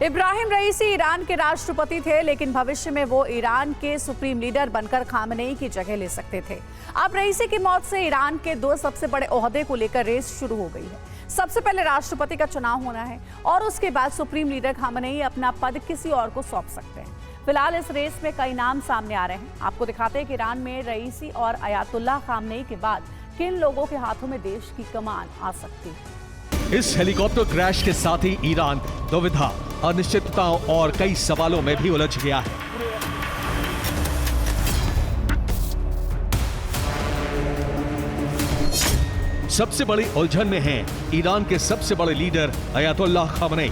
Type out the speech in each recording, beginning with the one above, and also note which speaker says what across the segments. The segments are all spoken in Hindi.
Speaker 1: इब्राहिम रईसी ईरान के राष्ट्रपति थे, लेकिन भविष्य में वो ईरान के सुप्रीम लीडर बनकर खामनेई की जगह ले सकते थे। अब रईसी की मौत से ईरान के दो सबसे बड़े ओहदे को लेकर रेस शुरू हो गई है। सबसे पहले राष्ट्रपति का चुनाव होना है और उसके बाद सुप्रीम लीडर खामनेई अपना पद किसी और को सौंप सकते हैं। फिलहाल इस रेस में कई नाम सामने आ रहे हैं। आपको दिखाते हैं कि ईरान में रईसी और अयातुल्लाह खामनेई के बाद किन लोगों के हाथों में देश की कमान आ सकती है।
Speaker 2: इस हेलीकॉप्टर क्रैश के साथ ही ईरान दुविधा, अनिश्चितताओं और कई सवालों में भी उलझ गया है। सबसे बड़ी उलझन में हैं ईरान के सबसे बड़े लीडर अयातुल्लाह खामनेई।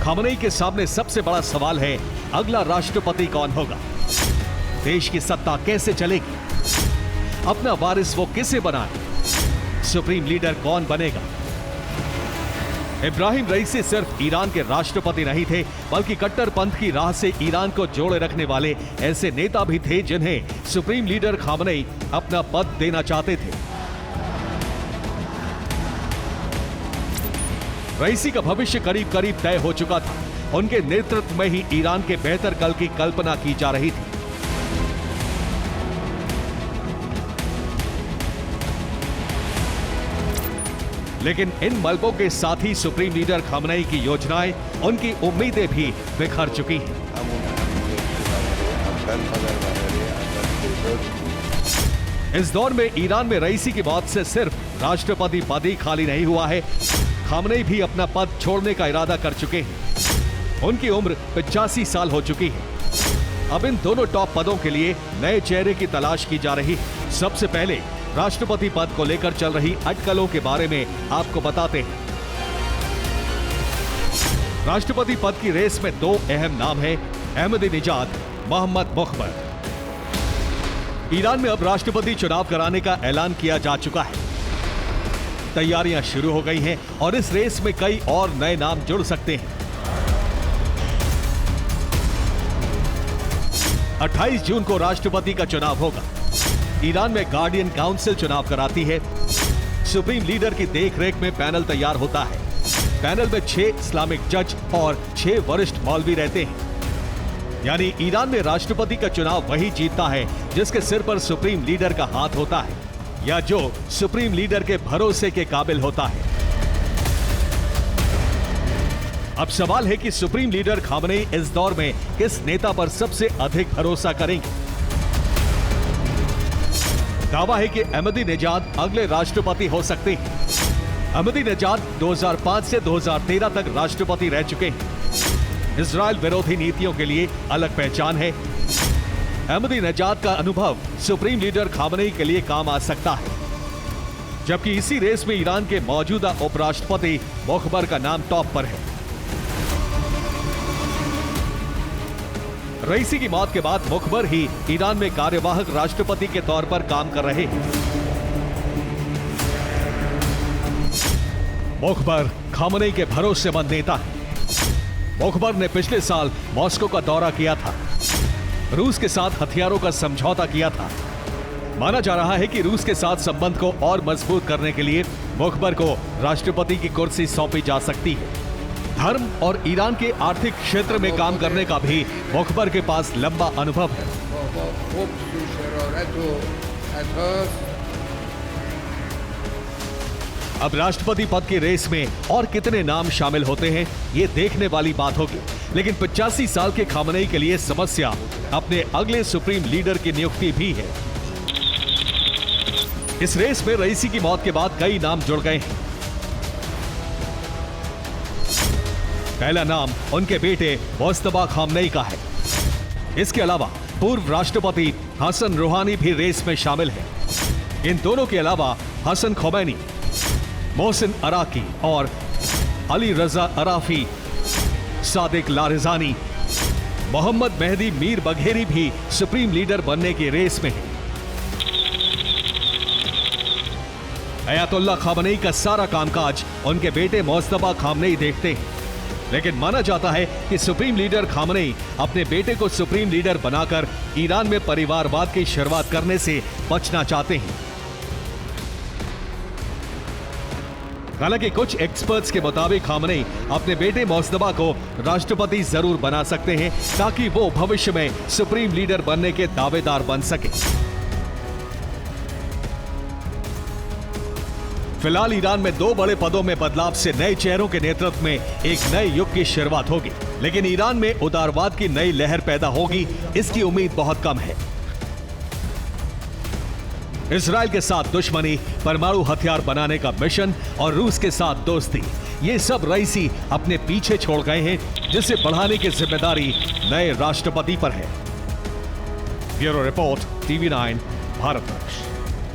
Speaker 2: खामनेई के सामने सबसे बड़ा सवाल है, अगला राष्ट्रपति कौन होगा? देश की सत्ता कैसे चलेगी? अपना वारिस वो किसे बनाए? सुप्रीम लीडर कौन बनेगा? इब्राहिम रईसी सिर्फ ईरान के राष्ट्रपति नहीं थे, बल्कि कट्टरपंथ की राह से ईरान को जोड़े रखने वाले ऐसे नेता भी थे जिन्हें सुप्रीम लीडर खामनेई अपना पद देना चाहते थे। रईसी का भविष्य करीब करीब तय हो चुका था। उनके नेतृत्व में ही ईरान के बेहतर कल की कल्पना की जा रही थी। लेकिन इन मलबों के साथ ही सुप्रीम लीडर खामनेई की योजनाएं, उनकी उम्मीदें भी बिखर चुकी हैं। इस दौर में ईरान में रईसी की मौत से सिर्फ राष्ट्रपति पद ही खाली नहीं हुआ है, खामनेई भी अपना पद छोड़ने का इरादा कर चुके हैं। उनकी उम्र 85 साल हो चुकी है। अब इन दोनों टॉप पदों के लिए नए चेहरे की तलाश की जा रही है। सबसे पहले राष्ट्रपति पद को लेकर चल रही अटकलों के बारे में आपको बताते हैं। राष्ट्रपति पद की रेस में दो अहम नाम हैं, अहमदीनेजाद, मोहम्मद मुख्बर। ईरान में अब राष्ट्रपति चुनाव कराने का ऐलान किया जा चुका है। तैयारियां शुरू हो गई हैं और इस रेस में कई और नए नाम जुड़ सकते हैं। 28 जून को राष्ट्रपति का चुनाव होगा। ईरान में गार्डियन काउंसिल चुनाव कराती है। सुप्रीम लीडर की देखरेख में पैनल तैयार होता है। पैनल में 6 इस्लामिक जज और 6 वरिष्ठ मौलवी रहते हैं। यानी ईरान में राष्ट्रपति का चुनाव वही जीतता है जिसके सिर पर सुप्रीम लीडर का हाथ होता है या जो सुप्रीम लीडर के भरोसे के काबिल होता है। अब सवाल है कि सुप्रीम लीडर खामनेई इस दौर में किस नेता पर सबसे अधिक भरोसा करेंगे। दावा है कि अहमदीनेजाद अगले राष्ट्रपति हो सकते हैं। अहमदीनेजाद 2005 से 2013 तक राष्ट्रपति रह चुके हैं। इजराइल विरोधी नीतियों के लिए अलग पहचान है। अहमदीनेजाद का अनुभव सुप्रीम लीडर खामनेई के लिए काम आ सकता है। जबकि इसी रेस में ईरान के मौजूदा उपराष्ट्रपति मुख्बर का नाम टॉप पर है। रईसी की मौत के बाद मुख्बर ही ईरान में कार्यवाहक राष्ट्रपति के तौर पर काम कर रहे हैं। मुख्बर खामनेई के भरोसेमंद नेता हैं। मुख्बर ने पिछले साल मॉस्को का दौरा किया था। रूस के साथ हथियारों का समझौता किया था। माना जा रहा है कि रूस के साथ संबंध को और मजबूत करने के लिए मुख्बर को राष्ट्रपति की कुर्सी सौंपी जा सकती है। धर्म और ईरान के आर्थिक क्षेत्र में काम करने का भी मुख्बर के पास लंबा अनुभव है। अब राष्ट्रपति पद की रेस में और कितने नाम शामिल होते हैं, ये देखने वाली बात होगी। लेकिन 85 साल के खामनेई के लिए समस्या अपने अगले सुप्रीम लीडर की नियुक्ति भी है। इस रेस में रईसी की मौत के बाद कई नाम जुड़ गए हैं। पहला नाम उनके बेटे मुस्तफा खामनेई का है। इसके अलावा पूर्व राष्ट्रपति हसन रूहानी भी रेस में शामिल है। इन दोनों के अलावा हसन खोमैनी, मोहसिन अराकी और अली रजा अराफी, सादिक लारिजानी, मोहम्मद मेहदी मीर बघेरी भी सुप्रीम लीडर बनने की रेस में है। अयातुल्लाह खामनेई का सारा कामकाज उनके बेटे मुस्तफा खामनेई देखते हैं। लेकिन माना जाता है कि सुप्रीम लीडर खामनेई अपने बेटे को सुप्रीम लीडर बनाकर ईरान में परिवारवाद की शुरुआत करने से बचना चाहते हैं। हालांकि कुछ एक्सपर्ट्स के मुताबिक खामनेई अपने बेटे मोस्तफा को राष्ट्रपति जरूर बना सकते हैं ताकि वो भविष्य में सुप्रीम लीडर बनने के दावेदार बन सके। फिलहाल ईरान में 2 बड़े पदों में बदलाव से नए चेहरों के नेतृत्व में एक नए युग की शुरुआत होगी, लेकिन ईरान में उदारवाद की नई लहर पैदा होगी, इसकी उम्मीद बहुत कम है। इजराइल के साथ दुश्मनी, परमाणु हथियार बनाने का मिशन और रूस के साथ दोस्ती, ये सब रईसी अपने पीछे छोड़ गए हैं, जिसे बढ़ाने की जिम्मेदारी नए राष्ट्रपति पर है। Bureau report, TV9, Bharatvarsh.